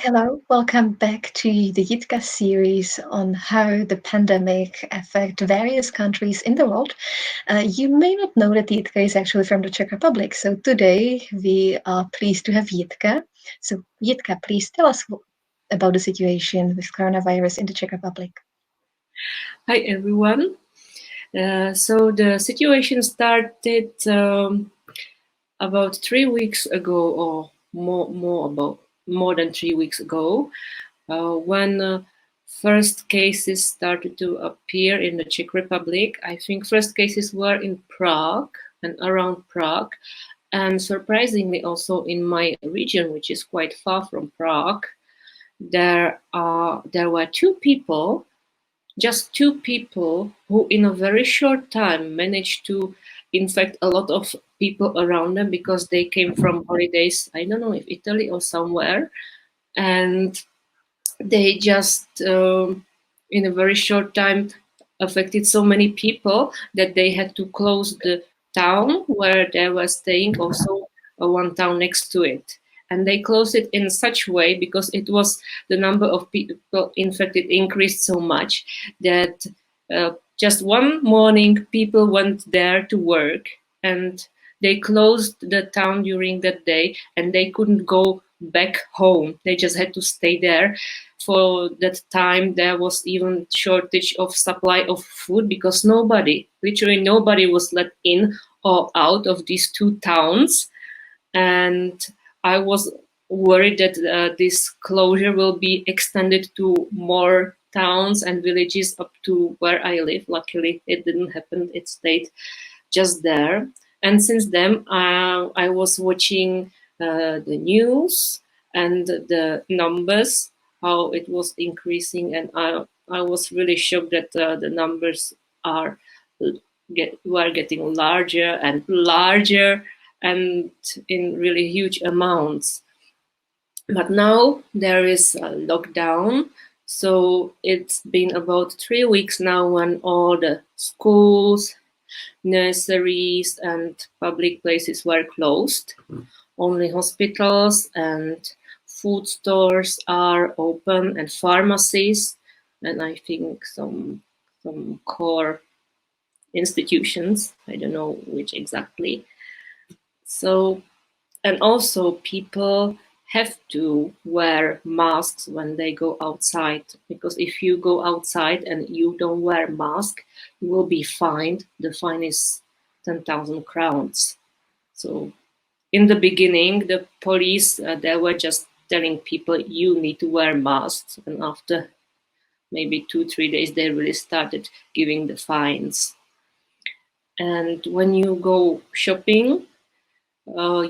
Hello, welcome back to the Yitka series on how the pandemic affect various countries in the world. You may not know that Yitka is actually from the Czech Republic, so today we are pleased to have Yitka. So Yitka, please tell us about the situation with coronavirus in the Czech Republic. Hi everyone. So the situation started about 3 weeks ago, or more than 3 weeks ago, when first cases started to appear in the Czech Republic. I think first cases were in Prague and around Prague, and surprisingly also in my region, which is quite far from Prague. There were just two people who in a very short time managed to infect a lot of people around them because they came from holidays, I don't know if Italy or somewhere, and they just in a very short time affected so many people that they had to close the town where they were staying, also one town next to it. And they closed it in such way because it was the number of people infected increased so much that just one morning people went there to work, and they closed the town during that day, and they couldn't go back home. They just had to stay there. For that time, there was even shortage of supply of food because literally nobody was let in or out of these two towns. And I was worried that this closure will be extended to more towns and villages up to where I live. Luckily, it didn't happen. It stayed just there. And since then, I was watching the news and the numbers, how it was increasing, and I was really shocked that the numbers were getting larger and larger and in really huge amounts. But now there is a lockdown. So it's been about 3 weeks now when all the schools, nurseries, and public places were closed. Only hospitals and food stores are open, and pharmacies, and I think some core institutions. I don't know which exactly. So, and also people have to wear masks when they go outside, because if you go outside and you don't wear mask, you will be fined. The fine is 10,000 crowns. So in the beginning, the police, they were just telling people you need to wear masks, and after maybe 2-3 days they really started giving the fines. And when you go shopping,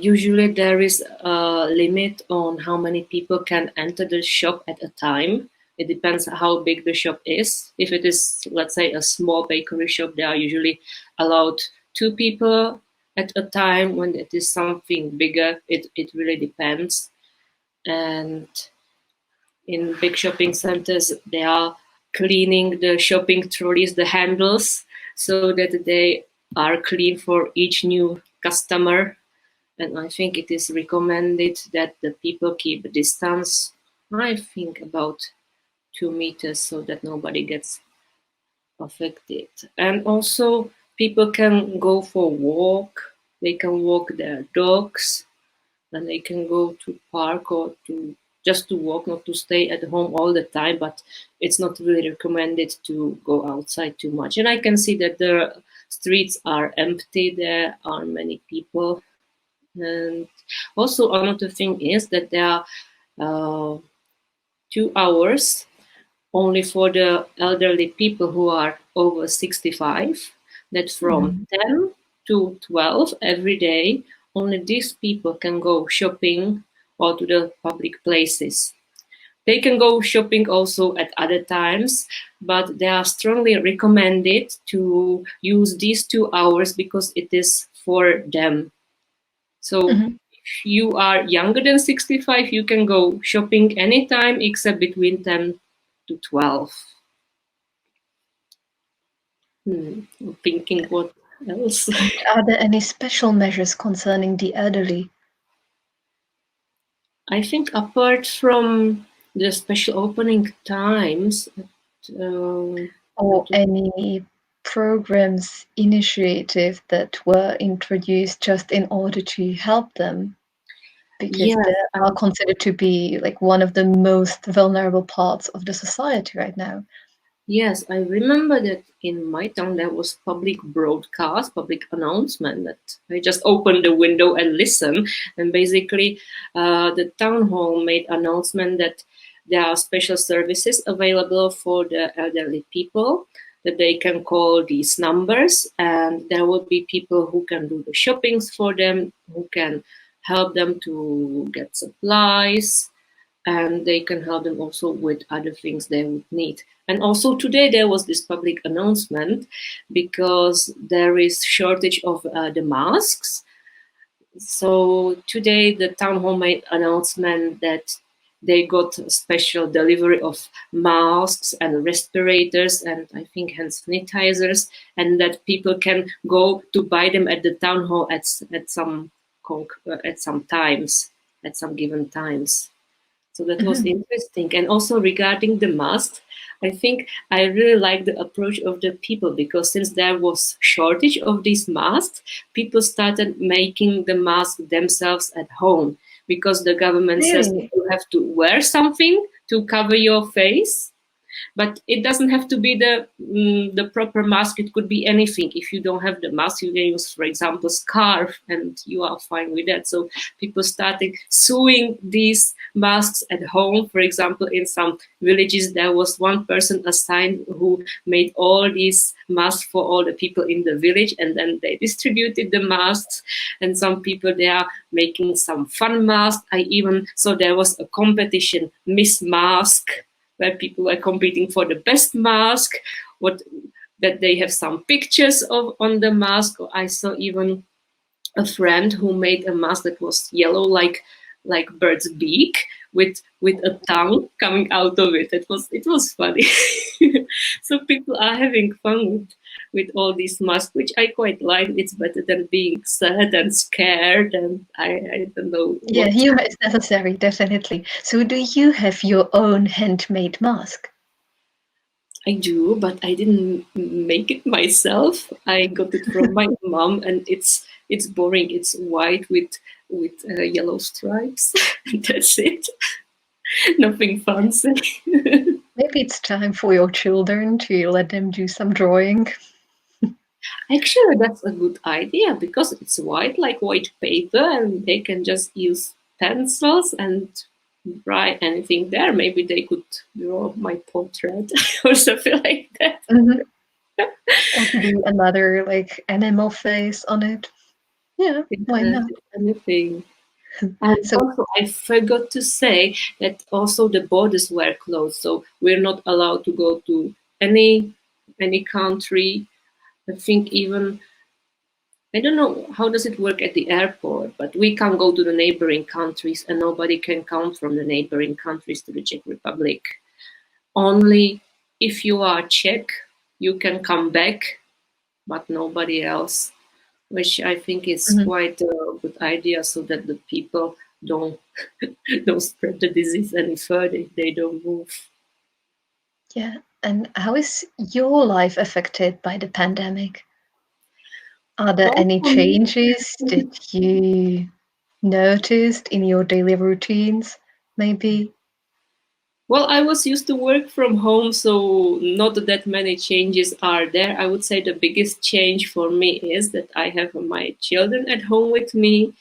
usually there is a limit on how many people can enter the shop at a time. It depends how big the shop is. If it is, let's say, a small bakery shop, they are usually allowed 2 people at a time. When it is something bigger, it really depends. And in big shopping centers, they are cleaning the shopping trolleys, the handles, so that they are clean for each new customer. And I think it is recommended that the people keep a distance, I think about 2 meters, so that nobody gets affected. And also people can go for a walk, they can walk their dogs, and they can go to park or just to walk, not to stay at home all the time, but it's not really recommended to go outside too much. And I can see that the streets are empty, there are many people. And also another thing is that there are 2 hours only for the elderly people who are over 65, that from 10 to 12 every day, only these people can go shopping or to the public places. They can go shopping also at other times, but they are strongly recommended to use these 2 hours because it is for them. So if you are younger than 65, you can go shopping anytime except between 10 to 12. I'm thinking what else. Are there any special measures concerning the elderly? I think apart from the special opening times, or any programs, initiatives that were introduced just in order to help them, because yes, they are considered to be like one of the most vulnerable parts of the society right now. yes, I remember that in my town there was public broadcast, public announcement that I just opened the window and listen, and basically the town hall made announcement that there are special services available for the elderly people, that they can call these numbers, and there will be people who can do the shoppings for them, who can help them to get supplies, and they can help them also with other things they would need. And also today there was this public announcement because there is shortage of the masks. So today the town hall made announcement that they got a special delivery of masks and respirators and I think hand sanitizers, and that people can go to buy them at the town hall at some times, at some given times. So that was interesting. And also regarding the masks, I think I really like the approach of the people, because since there was shortage of these masks, people started making the mask themselves at home, because the government says Really? you have to wear something to cover your face, but it doesn't have to be the proper mask. It could be anything. If you don't have the mask, you can use, for example, scarf, and you are fine with that. So people started sewing these masks at home. For example, in some villages, there was one person assigned who made all these masks for all the people in the village, and then they distributed the masks. And some people, they are making some fun masks. I even so there was a competition, Miss Mask, where people were competing for the best mask, what that they have some pictures of on the mask. I saw even a friend who made a mask that was yellow like bird's beak with a tongue coming out of it. It was funny. So people are having fun with all these masks, which I quite like. It's better than being sad and scared, and I don't know Yeah, what. humor is necessary, definitely. So do you have your own handmade mask? I do, but I didn't make it myself. I got it from my mom, and it's boring. It's white with yellow stripes. That's it. Nothing fancy. Maybe it's time for your children to let them do some drawing. Actually, that's a good idea because it's white, like white paper, and they can just use pencils and write anything there. Maybe they could draw my portrait or something like that. Mhm. Or to do another like animal face on it. Yeah, why not? Anything. And So, also, I forgot to say that also the borders were closed, so we're not allowed to go to any country. I think even I don't know how does it work at the airport, but we can't go to the neighboring countries, and nobody can come from the neighboring countries to the Czech Republic. Only if you are Czech, you can come back, but nobody else, which I think is mhm, quite a good idea, so that the people don't don't spread the disease any further if they don't move. yeah. And how is your life affected by the pandemic? Are there Well, any for me, changes that you noticed in your daily routines, maybe? well, I was used to work from home, so not that many changes are there. I would say the biggest change for me is that I have my children at home with me,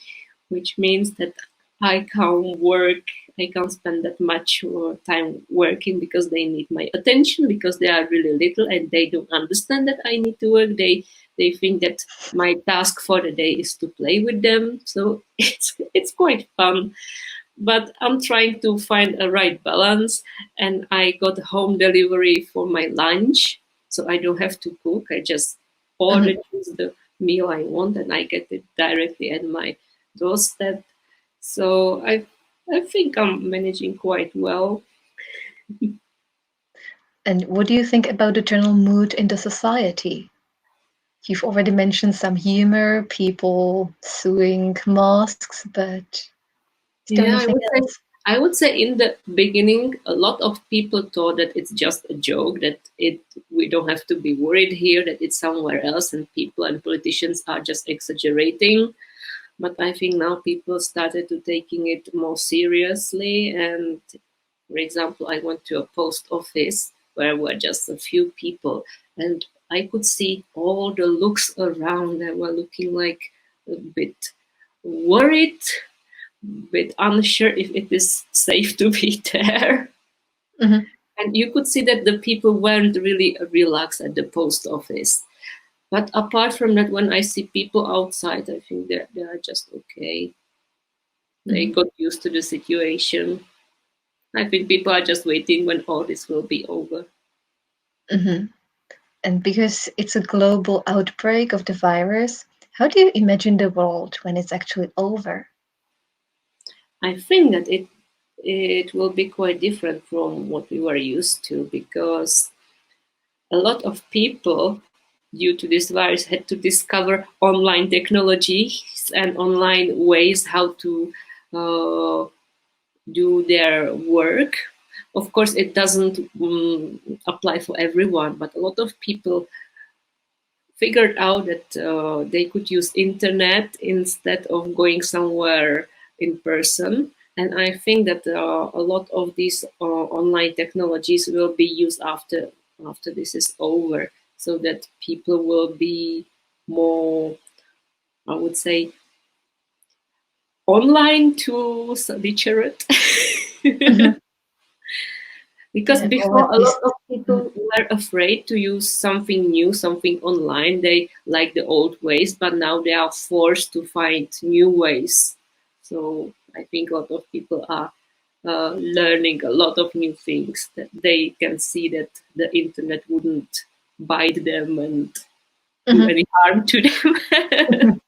which means that I can't work, I can't spend that much time working because they need my attention, because they are really little and they don't understand that I need to work. They think that my task for the day is to play with them. So it's quite fun. But I'm trying to find a right balance, and I got home delivery for my lunch, so I don't have to cook. I just order Mhm. the meal I want, and I get it directly at my doorstep. So I think I'm managing quite well. And what do you think about the general mood in the society? You've already mentioned some humor, people sewing masks, but Is there Yeah, anything else? I would say in the beginning, a lot of people thought that it's just a joke, that it we don't have to be worried here, that it's somewhere else, and people and politicians are just exaggerating. But I think now people started to taking it more seriously. And for example, I went to a post office where were just a few people, and I could see all the looks around. They were looking like a bit worried, bit unsure if it is safe to be there. Mhm. And you could see that the people weren't really relaxed at the post office. But apart from that, when I see people outside, I think they are just okay. They Mhm. got used to the situation. I think people are just waiting when all this will be over. Mhm. And because it's a global outbreak of the virus, how do you imagine the world when it's actually over? I think that it will be quite different from what we were used to, because a lot of people, due to this virus, had to discover online technologies and online ways how to uh, do their work. Of course, it doesn't apply for everyone, but a lot of people figured out that they could use internet instead of going somewhere in person. And I think that a lot of these online technologies will be used after this is over, so that people will be more, I would say, online tools literate. Mhm. Because Yeah, or before, at a lot least. of Mhm. people were afraid to use something new, something online. They like the old ways, but now they are forced to find new ways. So I think a lot of people are learning a lot of new things, that they can see that the internet wouldn't bite them and do Mhm. any harm to them. Mhm.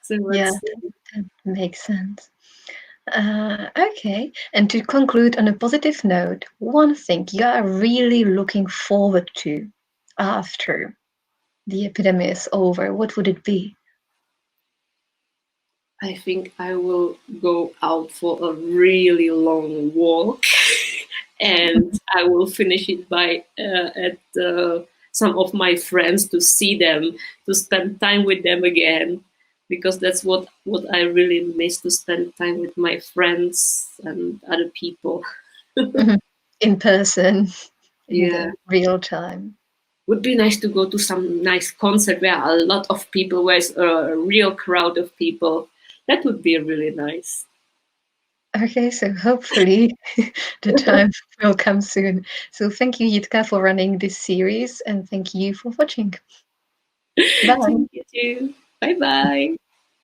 So Yeah, let's see. that makes sense. Okay, and to conclude on a positive note, one thing you are really looking forward to after the epidemic is over, what would it be? I think I will go out for a really long walk, and I will finish it by at some of my friends, to see them, to spend time with them again, because that's what I really miss, to spend time with my friends and other people. Mhm. In person, in Yeah, the real time. would be nice to go to some nice concert where a lot of people, where it's a real crowd of people. That would be really nice. Okay, so hopefully the time will come soon. So thank you, Jitka, for running this series, and thank you for watching. Bye. Thank you too. Bye bye.